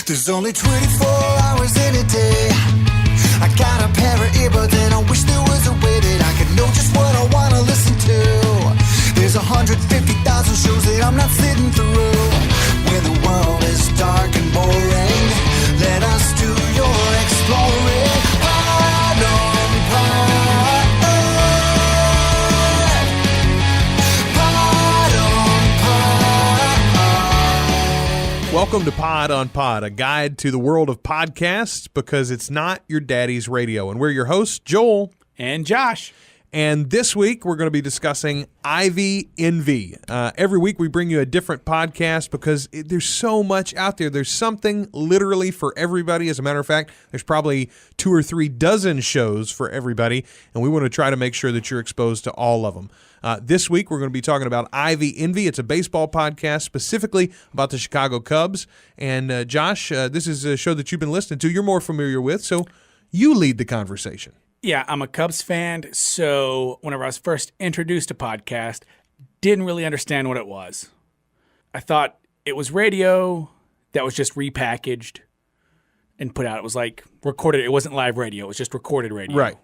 There's only 24 hours in a day. I got a pair of earbuds and I wish there was a way that I could know just what I want to listen to. There's 150,000 shows that I'm not sitting through. When the world is dark and boring, let us do your exploring. Pod on pod. Pod on pod. Welcome to Pod on Pod, a guide to the world of podcasts because it's not your daddy's radio. And we're your hosts, Joel and Josh. And this week, we're going to be discussing Ivy Envy. Every week, we bring you a different podcast because there's so much out there. There's something literally for everybody. As a matter of fact, there's probably 2 or 3 dozen shows for everybody, and we want to try to make sure that you're exposed to all of them. This week, we're going to be talking about Ivy Envy. It's a baseball podcast specifically about the Chicago Cubs. And Josh, this is a show that you've been listening to. You're more familiar with, so you lead the conversation. Yeah, I'm a Cubs fan, so whenever I was first introduced to podcast, didn't really understand what it was. I thought it was radio that was just repackaged and put out. It was like recorded. It wasn't live radio. It was just recorded radio. Right.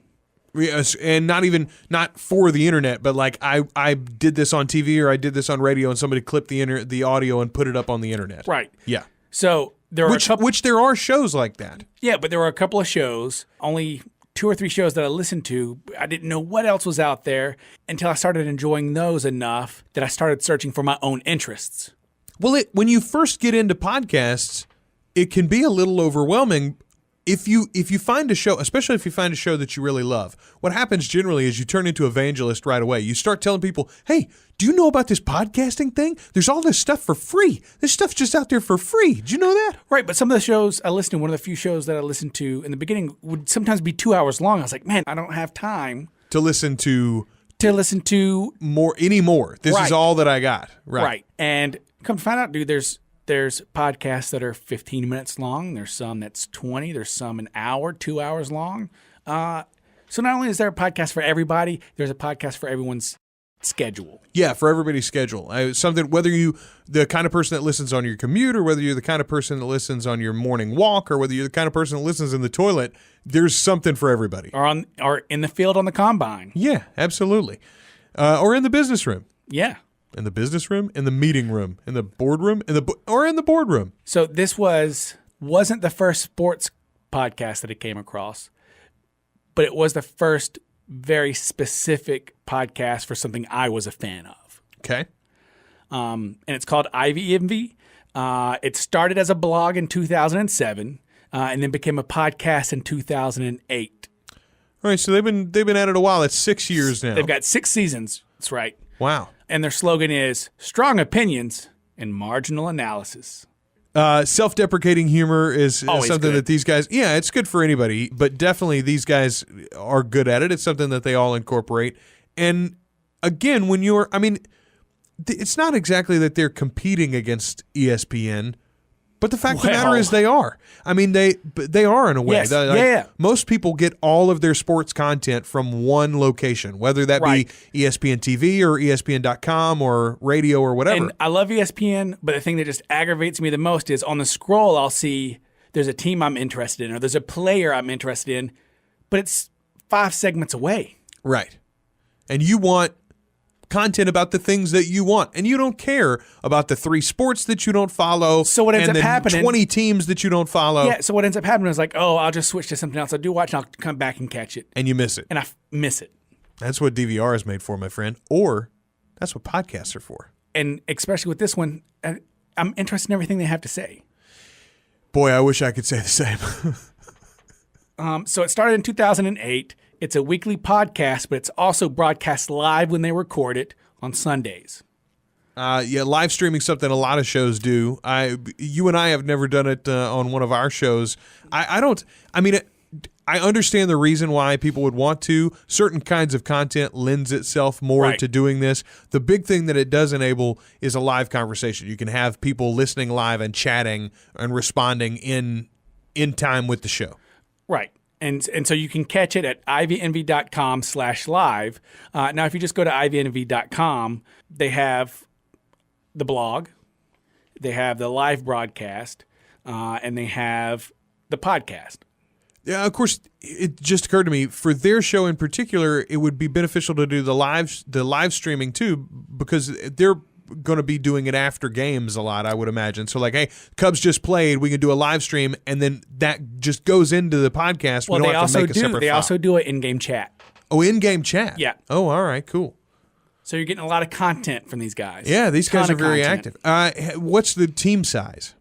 Yes, and not for the internet, but like I did this on TV or I did this on radio and somebody clipped the audio and put it up on the internet. Right. Yeah. So there are which there are shows like that. Yeah, but there were a couple of shows, only 2 or 3 shows that I listened to. I didn't know what else was out there until I started enjoying those enough that I started searching for my own interests. Well, when you first get into podcasts, it can be a little overwhelming. If you find a show, especially if you find a show that you really love, what happens generally is you turn into evangelist right away. You start telling people, hey, do you know about this podcasting thing? There's all this stuff for free. This stuff's just out there for free. Did you know that? Right, but some of the shows I listened to, one of the few shows that I listened to in the beginning would sometimes be 2 hours long. I was like, man, I don't have time to listen to more anymore. This right. is all that I got. Right. And come to find out, dude, there's podcasts that are 15 minutes long. There's some that's 20. There's some an hour, 2 hours long. So not only is there a podcast for everybody, there's a podcast for everyone's schedule. Yeah, for everybody's schedule. Something, whether you the kind of person that listens on your commute or whether you're the kind of person that listens on your morning walk or whether you're the kind of person that listens in the toilet, there's something for everybody. Or in the field on the combine. Yeah, absolutely. Or in the business room. Yeah. In the business room, in the meeting room, in the boardroom, or in the boardroom. So this wasn't the first sports podcast that I came across, but it was the first very specific podcast for something I was a fan of. Okay. And it's called Ivy Envy. It started as a blog in 2007, and then became a podcast in 2008. All right, so they've been at it a while. It's 6 years now. They've got 6 seasons. That's right. Wow. And their slogan is strong opinions and marginal analysis. Self-deprecating humor is something good. that these guys, yeah, it's good for anybody, but definitely these guys are good at it. It's something that they all incorporate. And again, it's not exactly that they're competing against ESPN, but the fact of the matter is they are. I mean, they are in a way. Yes. Yeah. Most people get all of their sports content from one location, whether that right. be ESPN TV or ESPN.com or radio or whatever. And I love ESPN, but the thing that just aggravates me the most is on the scroll I'll see there's a team I'm interested in or there's a player I'm interested in, but it's 5 segments away. Right. And you want content about the things that you want. And you don't care about the 3 sports that you don't follow. So what ends up happening, 20 teams that you don't follow. Yeah, so what ends up happening is like, oh, I'll just switch to something else. I do watch and I'll come back and catch it. And you miss it. And I miss it. That's what DVR is made for, my friend. Or that's what podcasts are for. And especially with this one, I'm interested in everything they have to say. Boy, I wish I could say the same. So it started in 2008. It's a weekly podcast, but it's also broadcast live when they record it on Sundays. Yeah, live streaming something a lot of shows do. You and I have never done it on one of our shows. I understand the reason why people would want to. Certain kinds of content lends itself more right. to doing this. The big thing that it does enable is a live conversation. You can have people listening live and chatting and responding in time with the show. Right. And so you can catch it at ivyenvy.com/live. Now, if you just go to ivyenvy.com, they have the blog, they have the live broadcast, and they have the podcast. Yeah, of course, it just occurred to me, for their show in particular, it would be beneficial to do the live streaming too, because they're going to be doing it after games a lot, I would imagine. So like, hey, Cubs just played, we can do a live stream, and then that just goes into the podcast. Well, we don't have to make a separate they file. also do an in-game chat. Oh, in-game chat. Yeah. Oh, all right, cool. So you're getting a lot of content from these guys. Yeah, these guys Ton are of very content. active. What's the team size?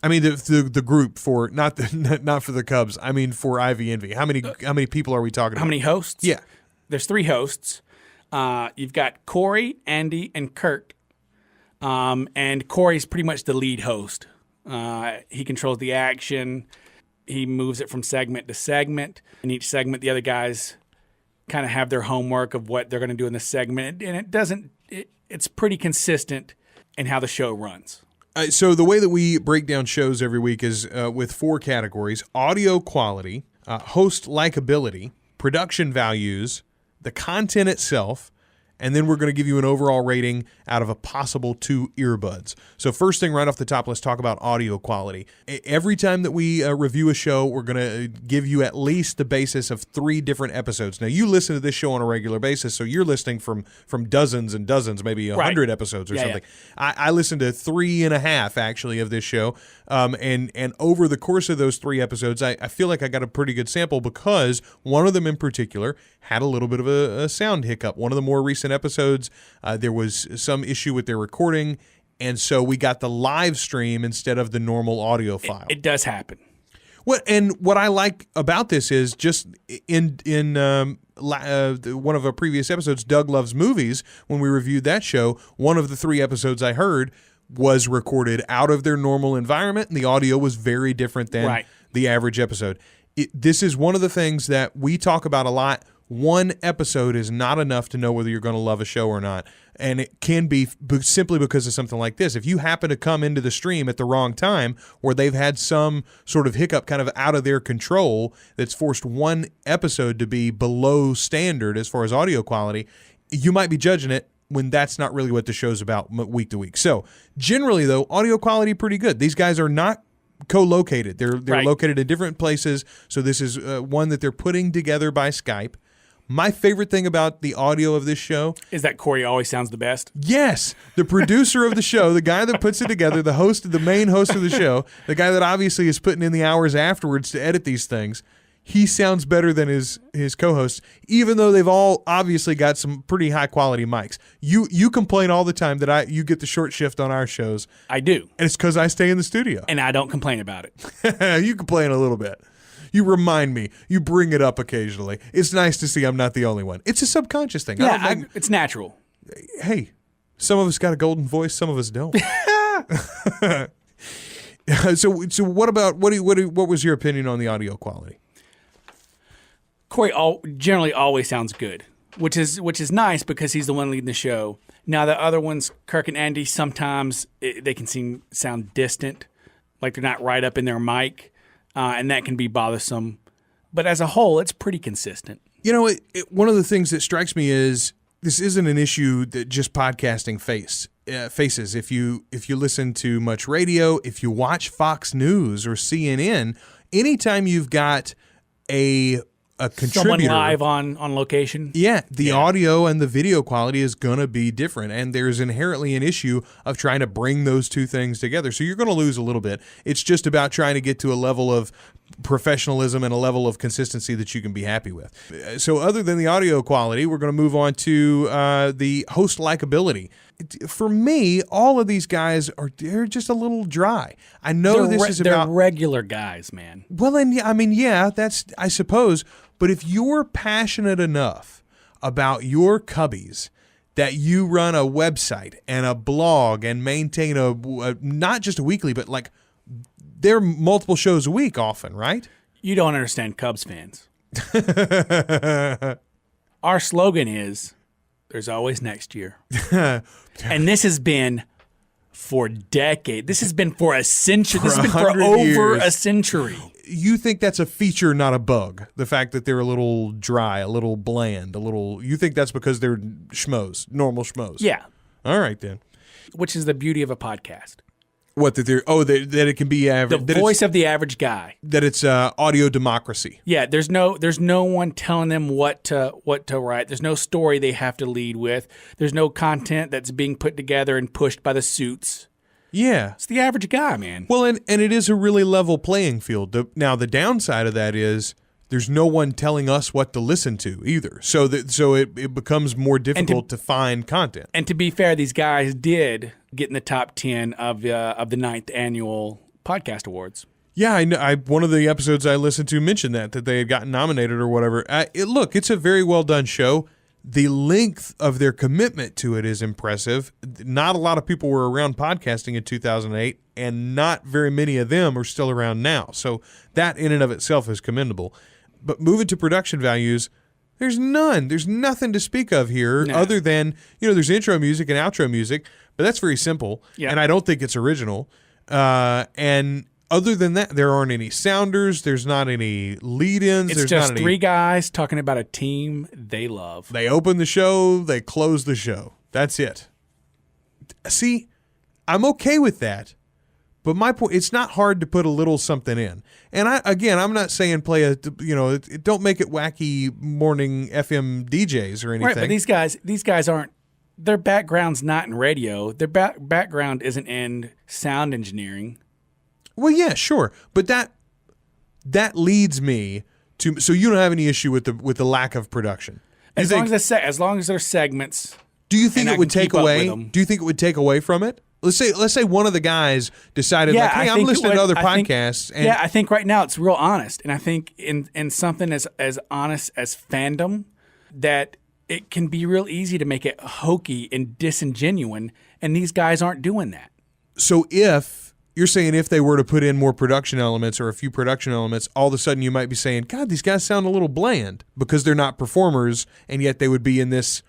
I mean, the group for not for the Cubs. I mean, for IVNV. How many people are we talking about? How many hosts? Yeah. There's 3 hosts. You've got Corey, Andy, and Kurt. And Corey's pretty much the lead host. He controls the action. He moves it from segment to segment. In each segment, the other guys kind of have their homework of what they're going to do in the segment. And it's pretty consistent in how the show runs. So the way that we break down shows every week is with 4 categories: audio quality, host likability, production values, the content itself, and then we're going to give you an overall rating out of a possible 2 earbuds. So first thing right off the top, let's talk about audio quality. Every time that we review a show, we're going to give you at least the basis of 3 different episodes. Now, you listen to this show on a regular basis, so you're listening from dozens and dozens, maybe 100 episodes or something. Yeah. I listened to 3.5, actually, of this show. And over the course of those 3 episodes, I feel like I got a pretty good sample, because one of them in particular had a little bit of a sound hiccup. One of the more recent episodes, there was some issue with their recording, and so we got the live stream instead of the normal audio file. It does happen. What I like about this is, just in one of our previous episodes, Doug Loves Movies, when we reviewed that show, one of the 3 episodes I heard was recorded out of their normal environment, and the audio was very different than the average episode. This is one of the things that we talk about a lot. One episode is not enough to know whether you're going to love a show or not. And it can be simply because of something like this. If you happen to come into the stream at the wrong time, or they've had some sort of hiccup kind of out of their control that's forced one episode to be below standard as far as audio quality, you might be judging it when that's not really what the show's about week to week. So generally, though, audio quality pretty good. These guys are not co-located. They're located in different places. So this is one that they're putting together by Skype. My favorite thing about the audio of this show is that Corey always sounds the best. Yes. The producer of the show, the guy that puts it together, the main host of the show, the guy that obviously is putting in the hours afterwards to edit these things, he sounds better than his co-hosts, even though they've all obviously got some pretty high quality mics. You complain all the time that you get the short shift on our shows. I do. And it's because I stay in the studio. And I don't complain about it. You complain a little bit. You remind me. You bring it up occasionally. It's nice to see I'm not the only one. It's a subconscious thing. Yeah, it's natural. Hey, some of us got a golden voice, some of us don't. So what was your opinion on the audio quality? Corey generally always sounds good, which is nice because he's the one leading the show. Now the other ones, Kirk and Andy, sometimes they can sound distant, like they're not right up in their mic. And that can be bothersome. But as a whole, it's pretty consistent. You know, one of the things that strikes me is this isn't an issue that just podcasting faces. If you listen to much radio, if you watch Fox News or CNN, anytime you've got a contributor, someone live on location. Yeah, the audio and the video quality is going to be different, and there's inherently an issue of trying to bring those two things together. So you're going to lose a little bit. It's just about trying to get to a level of professionalism and a level of consistency that you can be happy with. So other than the audio quality, we're going to move on to the host likability. For me, all of these guys they're just a little dry. I know they're regular guys, man. Well, and that's, I suppose. But if you're passionate enough about your Cubbies that you run a website and a blog and maintain a not just a weekly, but like there are multiple shows a week often, right? You don't understand Cubs fans. Our slogan is, there's always next year. And this has been for decades. This has been for a century. This has been for over a century. You think that's a feature, not a bug? The fact that they're a little dry, a little bland, you think that's because they're schmoes, normal schmoes? Yeah. All right, then. Which is the beauty of a podcast. What that they're that it can be The average. voice of the average guy. That it's audio democracy. Yeah, there's no one telling them what to write. There's no story they have to lead with. There's no content that's being put together and pushed by the suits. Yeah. It's the average guy, man. Well, and it is a really level playing field. Now, the downside of that is there's no one telling us what to listen to either. So it becomes more difficult to find content. And to be fair, these guys did get in the top 10 of the 9th annual podcast awards. Yeah, I know. One of the episodes I listened to mentioned that they had gotten nominated or whatever. Look, it's a very well done show. The length of their commitment to it is impressive. Not a lot of people were around podcasting in 2008, and not very many of them are still around now. So that in and of itself is commendable. But moving to production values, there's none. There's nothing to speak of here other than, there's intro music and outro music, but that's very simple, and I don't think it's original. And other than that, there aren't any sounders. There's not any lead-ins. It's there's just not any, three guys talking about a team they love. They open the show. They close the show. That's it. See, I'm okay with that. But my point, it's not hard to put a little something in. And I'm not saying don't make it wacky morning FM DJs or anything. Right, but these guys aren't, their background's not in radio. Their background isn't in sound engineering. Well, yeah, sure. But that leads me to, so you don't have any issue with the lack of production. As long as there's segments. Do you think it would take away? Do you think it would take away from it? Let's say one of the guys decided, hey, I'm listening to other podcasts. I think right now it's real honest. And I think in something as honest as fandom, that it can be real easy to make it hokey and disingenuine. And these guys aren't doing that. So if you're saying if they were to put in more production elements or a few production elements, all of a sudden you might be saying, God, these guys sound a little bland because they're not performers, and yet they would be in this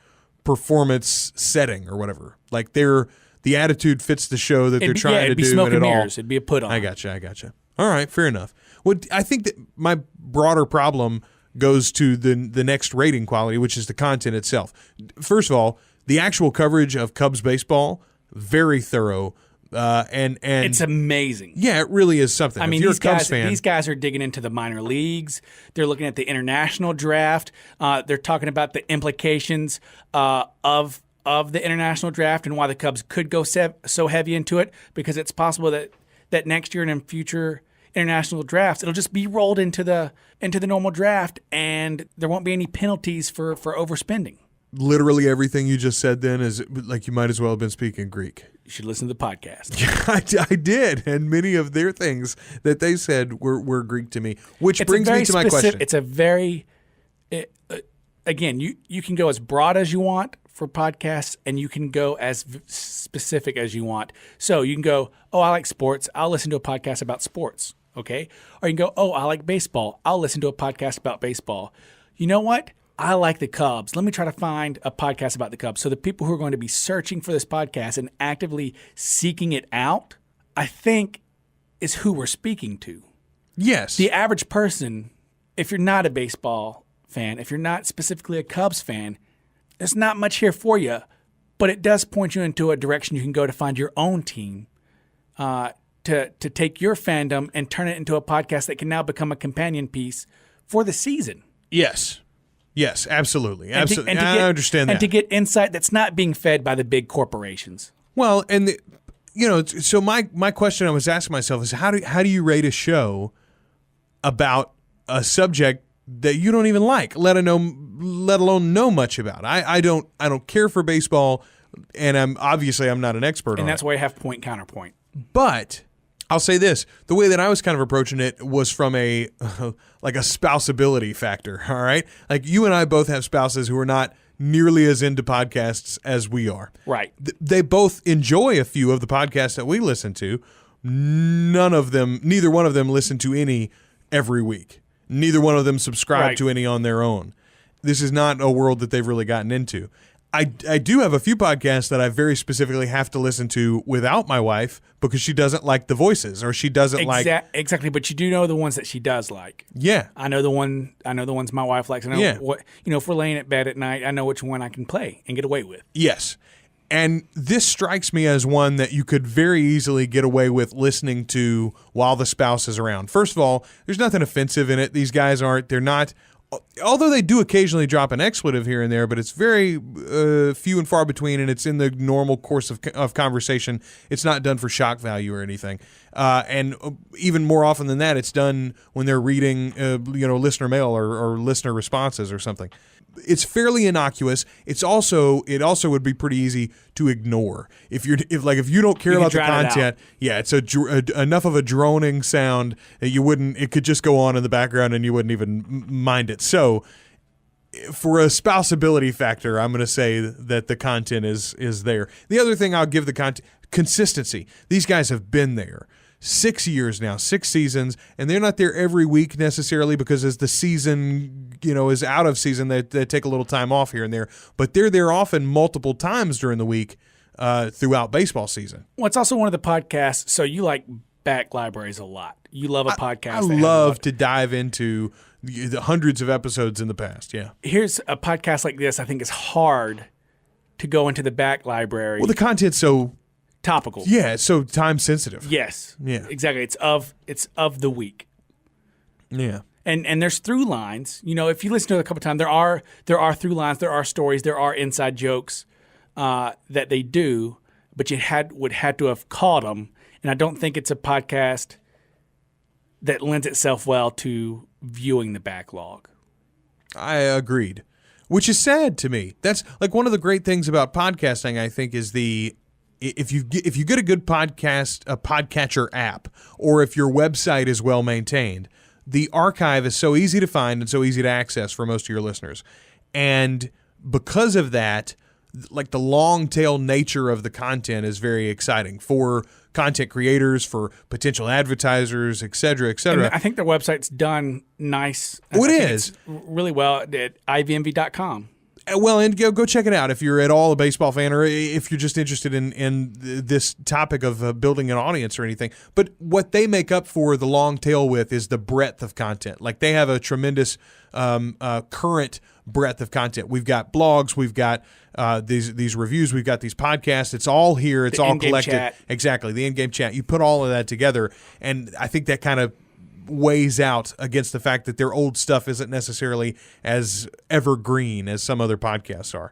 performance setting or whatever. Like the attitude fits the show that they're trying to do. It'd be smoke and mirrors. It'd be a put on. I gotcha. All right, fair enough. Well, I think that my broader problem goes to the next rating quality, which is the content itself. First of all, the actual coverage of Cubs baseball, very thorough. And it's amazing. Yeah, it really is something. I mean, if you're a Cubs fan, these guys are digging into the minor leagues. They're looking at the international draft. They're talking about the implications of the international draft and why the Cubs could go so heavy into it, because it's possible that next year and in future international drafts, it'll just be rolled into the normal draft, and there won't be any penalties for overspending. Literally everything you just said then is like you might as well have been speaking Greek. You should listen to the podcast. I did, and many of their things that they said were Greek to me, which brings me to my question. It's a very, again, you can go as broad as you want for podcasts, and you can go as specific as you want. So you can go, oh, I like sports. I'll listen to a podcast about sports, okay? Or you can go, oh, I like baseball. I'll listen to a podcast about baseball. You know what? I like the Cubs. Let me try to find a podcast about the Cubs. So the people who are going to be searching for this podcast and actively seeking it out, I think, is who we're speaking to. Yes. The average person, if you're not a baseball fan, if you're not specifically a Cubs fan, there's not much here for you, but it does point you into a direction you can go to find your own team, to take your fandom and turn it into a podcast that can now become a companion piece for the season. Yes, absolutely. I understand that. And to get insight that's not being fed by the big corporations. Well, and so my question I was asking myself is how do you rate a show about a subject that you don't even like, let alone know much about? I don't care for baseball, and I'm not an expert on it. And that's why I have point counterpoint. But I'll say this: the way that I was kind of approaching it was from a like a spousability factor. All right, like you and I both have spouses who are not nearly as into podcasts as we are. Right. They both enjoy a few of the podcasts that we listen to. Neither one of them listen to any every week. Neither one of them subscribe to any on their own. This is not a world that they've really gotten into. I do have a few podcasts that I very specifically have to listen to without my wife because she doesn't like the voices or she doesn't like exactly. But you do know the ones that she does like. Yeah, I know the ones my wife likes. I know what if we're laying at bed at night, I know which one I can play and get away with. Yes, And this strikes me as one that you could very easily get away with listening to while the spouse is around. First of all, there's nothing offensive in it. These guys they're not, although they do occasionally drop an expletive here and there, but it's very few and far between, and it's in the normal course of conversation. It's not done for shock value or anything. And even more often than that, it's done when they're reading, listener mail or listener responses or something. It's fairly innocuous. It also would be pretty easy to ignore if you don't care about the content. Yeah, it's enough of a droning sound that it could just go on in the background and you wouldn't even mind it. So, for a spousability factor, I'm going to say that the content is there. The other thing I'll give the consistency. These guys have been there 6 years now, 6 seasons, and they're not there every week necessarily because as the season, is out of season, they take a little time off here and there. But they're there often multiple times during the week throughout baseball season. Well, it's also one of the podcasts. So you like back libraries a lot. You love a podcast. I love to dive into the hundreds of episodes in the past. Yeah. Here's a podcast like this. I think it's hard to go into the back library. Well, the content's so topical. Yeah, it's so time sensitive. Yes. Yeah. Exactly. It's of the week. Yeah. And there's through lines. If you listen to it a couple times, there are through lines, there are stories, there are inside jokes that they do, but you would have to have caught them. And I don't think it's a podcast that lends itself well to viewing the backlog. I agreed, which is sad to me. That's like one of the great things about podcasting, I think, is if you get a good podcatcher app, or if your website is well maintained, the archive is so easy to find and so easy to access for most of your listeners. And because of that, like the long tail nature of the content is very exciting for content creators, for potential advertisers, et cetera, et cetera. And I think their website's done nice. Oh, it is. It's really well at ivnv.com. Well, and go check it out if you're at all a baseball fan, or if you're just interested in this topic of building an audience or anything. But what they make up for the long tail with is the breadth of content. Like they have a tremendous current breadth of content. We've got blogs, we've got these reviews, we've got these podcasts. It's all here. It's all collected. Chat. Exactly, the in-game chat. You put all of that together, and I think that kind of weighs out against the fact that their old stuff isn't necessarily as evergreen as some other podcasts are.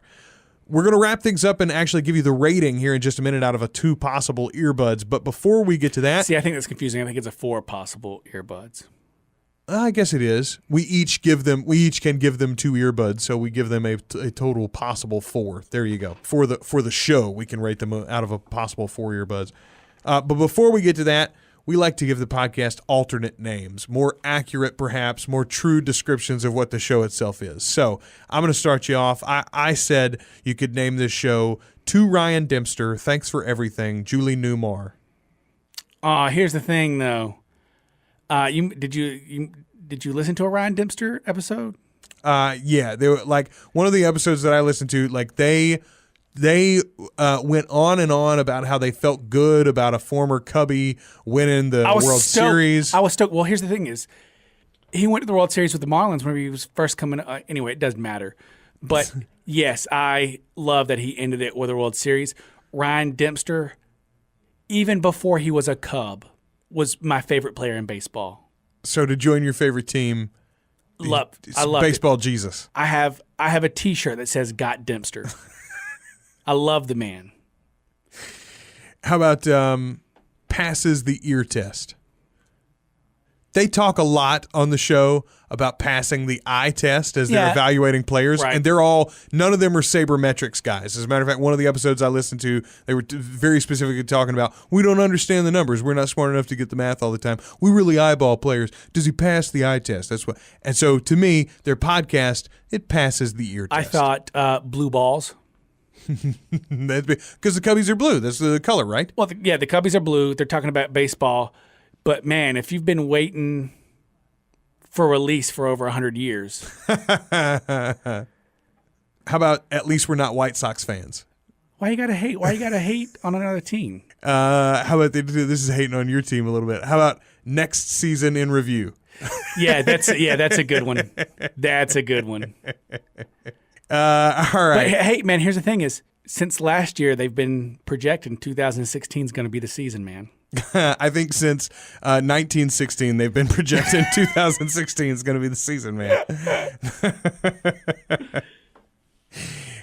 We're going to wrap things up and actually give you the rating here in just a minute out of 2 possible earbuds. But before we get to that... See, I think that's confusing. I think it's 4 possible earbuds. I guess it is. We each can give them 2 earbuds, so we give them a total possible 4. There you go. For the show, we can rate them out of a possible 4 earbuds. But before we get to that, we like to give the podcast alternate names, more accurate perhaps, more true descriptions of what the show itself is. So I'm going to start you off. I said you could name this show To Ryan Dempster, Thanks for Everything, Julie Newmar. Here's the thing, though. Did you listen to a Ryan Dempster episode? Yeah, they were like one of the episodes that I listened to. Like they went on and on about how they felt good about a former Cubby winning the World Series. I was stoked. Well, here's the thing: is he went to the World Series with the Marlins when he was first coming. Anyway, it doesn't matter. But yes, I love that he ended it with a World Series. Ryan Dempster, even before he was a Cub, was my favorite player in baseball. So to join your favorite team, I love baseball it. Jesus. I have a T-shirt that says "Got Dempster." I love the man. How about passes the ear test? They talk a lot on the show about passing the eye test as they're evaluating players, right. And none of them are sabermetrics guys. As a matter of fact, one of the episodes I listened to, they were very specifically talking about, we don't understand the numbers. We're not smart enough to get the math all the time. We really eyeball players. Does he pass the eye test? And so to me, their podcast, it passes the ear test. I thought blue balls. Because the Cubbies are blue. That's the color, right? Well, the Cubbies are blue. They're talking about baseball. But, man, if you've been waiting for release for over 100 years. How about at least we're not White Sox fans? Why you got to hate? Why you got to hate on another team? How about this is hating on your team a little bit. How about next season in review? That's a good one. That's a good one. All right. But, hey, man, here's the thing is, Since last year, they've been projecting 2016 is going to be the season, man. I think since 1916, they've been projecting 2016 is going to be the season, man.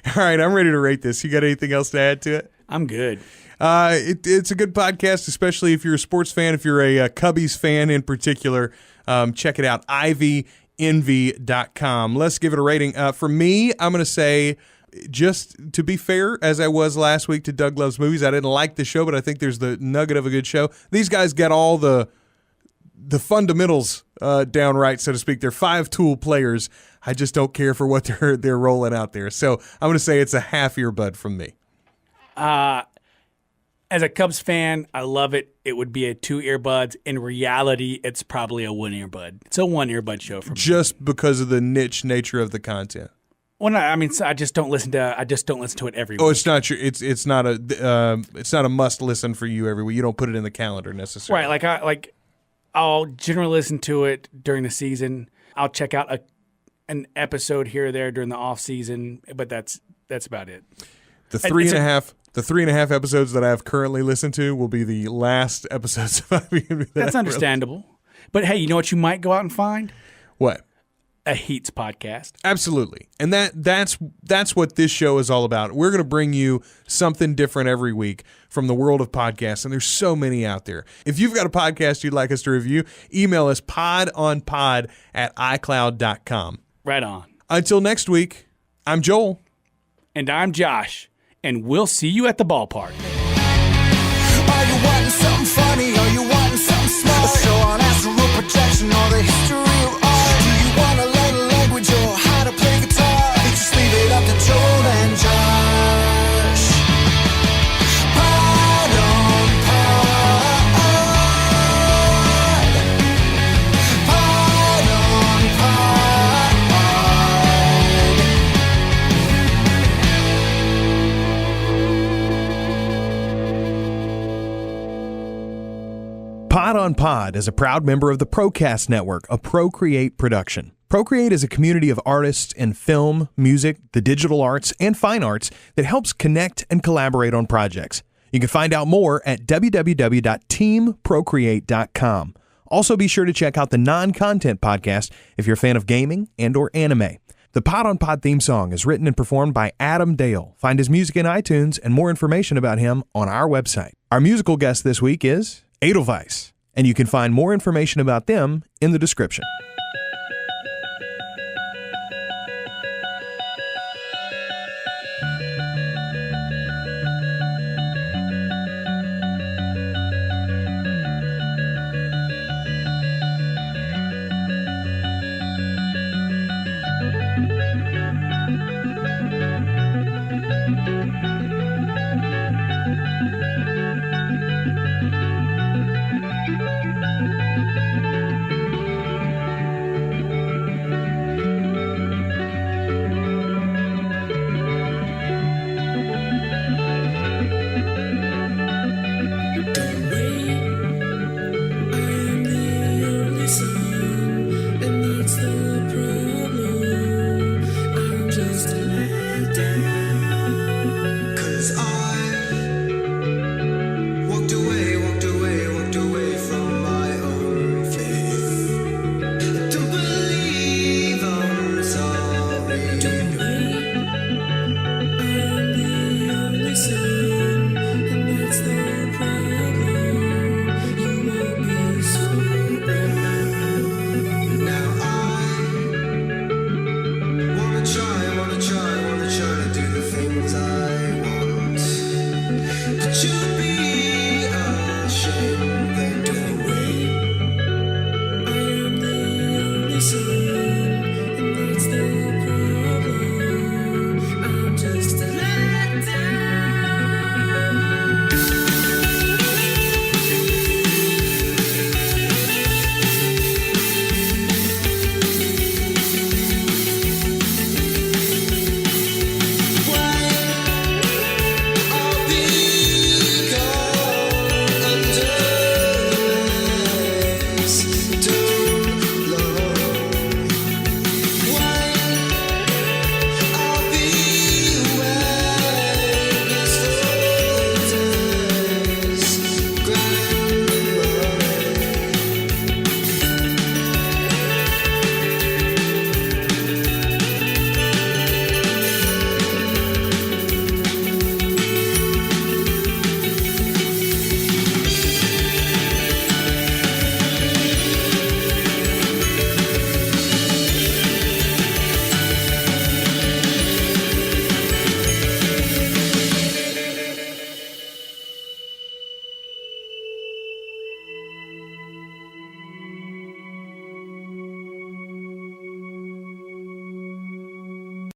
All right, I'm ready to rate this. You got anything else to add to it? I'm good. It's a good podcast, especially if you're a sports fan, if you're a Cubbies fan in particular. Check it out, ivyNV.com. Let's give it a rating. For me, I'm going to say, just to be fair, as I was last week to Doug Loves Movies, I didn't like the show, but I think there's the nugget of a good show. These guys got all the fundamentals down right, so to speak. They're 5-tool players. I just don't care for what they're rolling out there. So I'm going to say it's a half earbud from me. As a Cubs fan, I love it. It would be a 2 earbuds. In reality, it's probably a 1 earbud. It's a 1 earbud show for me. Just because of the niche nature of the content. Well, no, I mean, I just don't listen to it every week. Oh, it's not it's not a must listen for you every week. You don't put it in the calendar necessarily. Right, I'll generally listen to it during the season. I'll check out an episode here or there during the off season, but that's about it. The 3.5 episodes that I have currently listened to will be the last episodes of IVNV. That's understandable. But hey, you know what you might go out and find? What? A Heats podcast. Absolutely. And that's what this show is all about. We're going to bring you something different every week from the world of podcasts, and there's so many out there. If you've got a podcast you'd like us to review, email us podonpod@icloud.com. Right on. Until next week, I'm Joel. And I'm Josh. And we'll see you at the ballpark. Are you wanting something funny? Are you wanting something smart? A show on astral projection or the history of art? Do you want to learn a language or how to play guitar? Just leave it up to Joel and Josh. Pod on pod. Pod on pod. Pod on Pod is a proud member of the Procast network, a ProCreate production. ProCreate is a community of artists in film, music, the digital arts, and fine arts that helps connect and collaborate on projects. You can find out more at www.teamprocreate.com. Also, be sure to check out the non-content podcast if you're a fan of gaming and or anime. The Pod on Pod theme song is written and performed by Adam Dale. Find his music in iTunes and more information about him on our website. Our musical guest this week is Edelweiss, and you can find more information about them in the description. To